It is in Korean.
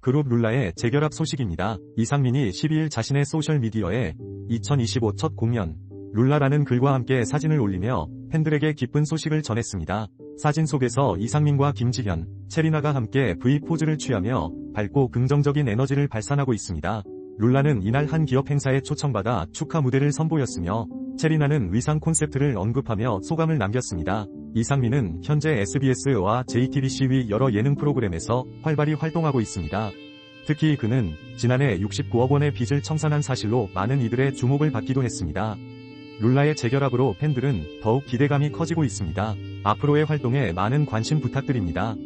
그룹 룰라의 재결합 소식입니다. 이상민이 12일 자신의 소셜미디어에 2025 첫 공연 룰라라는 글과 함께 사진을 올리며 팬들에게 기쁜 소식을 전했습니다. 사진 속에서 이상민과 김지현, 체리나가 함께 V 포즈를 취하며 밝고 긍정적인 에너지를 발산하고 있습니다. 룰라는 이날 한 기업 행사에 초청받아 축하 무대를 선보였으며 체리나는 의상 콘셉트를 언급하며 소감을 남겼습니다. 이상민은 현재 SBS와 JTBC 위 여러 예능 프로그램에서 활발히 활동하고 있습니다. 특히 그는 지난해 69억 원의 빚을 청산한 사실로 많은 이들의 주목을 받기도 했습니다. 룰라의 재결합으로 팬들은 더욱 기대감이 커지고 있습니다. 앞으로의 활동에 많은 관심 부탁드립니다.